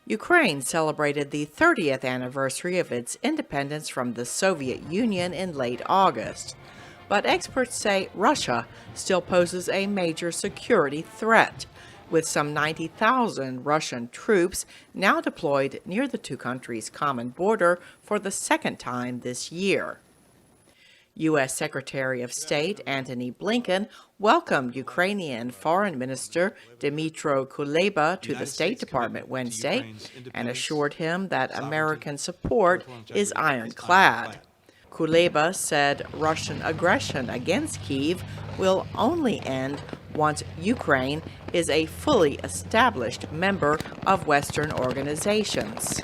Ukraine celebrated the 30th anniversary of its independence from the Soviet Union in late August. But experts say Russia still poses a major security threat, with some 90,000 Russian troops now deployed near the two countries' common border for the second time this year. U.S. Secretary of State Antony Blinken welcomed Ukrainian Foreign Minister Dmytro Kuleba to the State Department Wednesday and assured him that American support is ironclad. Kuleba said Russian aggression against Kyiv will only end once Ukraine is a fully established member of Western organizations.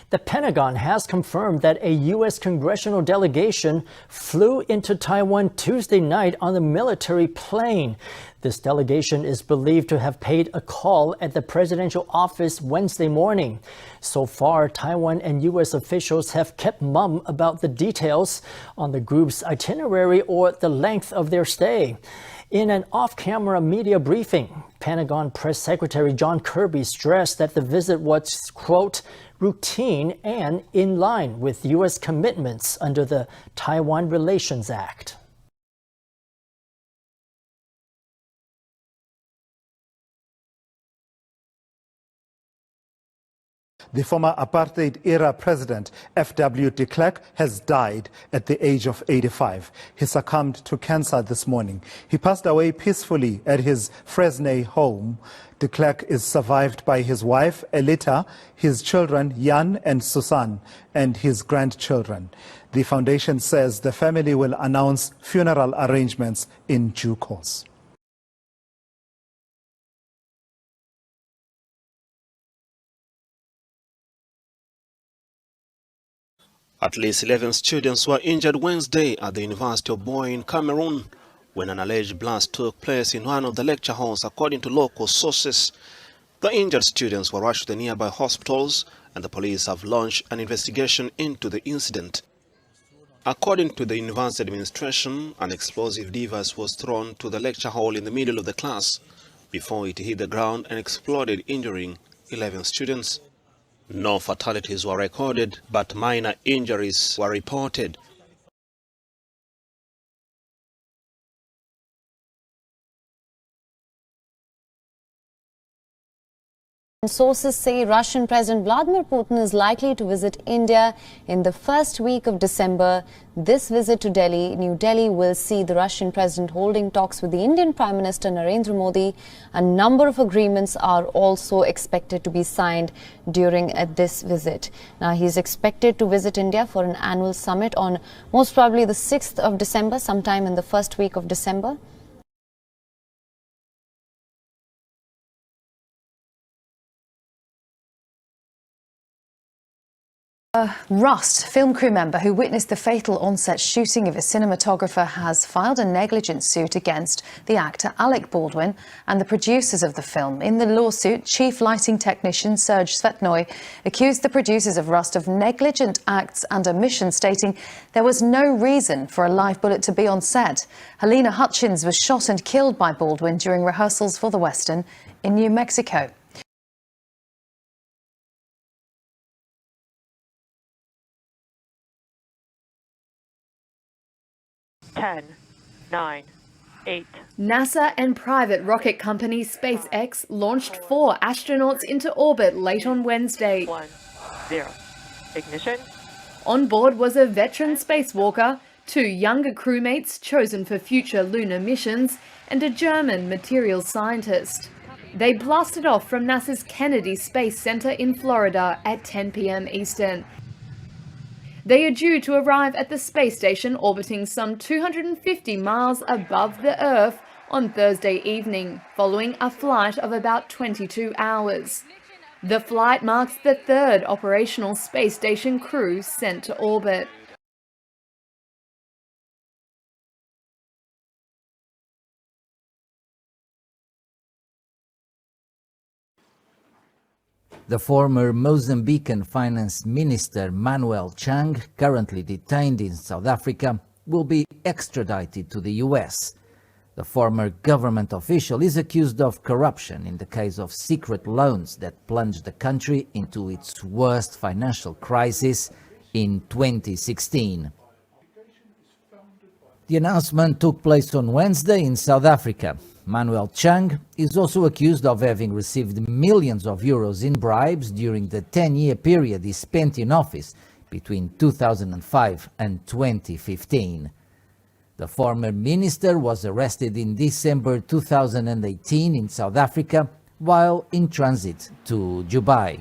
The Pentagon has confirmed that a U.S. congressional delegation flew into Taiwan Tuesday night on a military plane. This delegation is believed to have paid a call at the presidential office Wednesday morning. So far, Taiwan and U.S. officials have kept mum about the details on the group's itinerary or the length of their stay. In an off-camera media briefing, Pentagon Press Secretary John Kirby stressed that the visit was, quote, routine and in line with U.S. commitments under the Taiwan Relations Act. The former apartheid-era president, F.W. de Klerk, has died at the age of 85. He succumbed to cancer this morning. He passed away peacefully at his Fresnay home. De Klerk is survived by his wife, Elita, his children, Jan and Susan, and his grandchildren. The foundation says the family will announce funeral arrangements in due course. At least 11 students were injured Wednesday at the University of Boy in Cameroon when an alleged blast took place in one of the lecture halls, according to local sources. The injured students were rushed to the nearby hospitals, and the police have launched an investigation into the incident. According to the university administration, an explosive device was thrown to the lecture hall in the middle of the class before it hit the ground and exploded, injuring 11 students. No fatalities were recorded, but minor injuries were reported. Sources say Russian President Vladimir Putin is likely to visit India in the first week of December. This visit to New Delhi will see the Russian president holding talks with the Indian Prime Minister Narendra Modi. A number of agreements are also expected to be signed during this visit. Now, he is expected to visit India for an annual summit on most probably the 6th of December, sometime in the first week of December. Rust, film crew member who witnessed the fatal on-set shooting of a cinematographer, has filed a negligence suit against the actor Alec Baldwin and the producers of the film. In the lawsuit, chief lighting technician Serge Svetnoy accused the producers of Rust of negligent acts and omissions, stating there was no reason for a live bullet to be on set. Helena Hutchins was shot and killed by Baldwin during rehearsals for the Western in New Mexico. NASA and private rocket company SpaceX launched 4 astronauts into orbit late on Wednesday. 1-0. Ignition. On board was a veteran spacewalker, 2 younger crewmates chosen for future lunar missions, and a German materials scientist. They blasted off from NASA's Kennedy Space Center in Florida at 10 p.m. Eastern. They are due to arrive at the space station orbiting some 250 miles above the Earth on Thursday evening, following a flight of about 22 hours. The flight marks the 3rd operational space station crew sent to orbit. The former Mozambican finance minister Manuel Chang, currently detained in South Africa, will be extradited to the US. The former government official is accused of corruption in the case of secret loans that plunged the country into its worst financial crisis in 2016. The announcement took place on Wednesday in South Africa. Manuel Chang is also accused of having received millions of euros in bribes during the 10-year period he spent in office between 2005 and 2015. The former minister was arrested in December 2018 in South Africa while in transit to Dubai.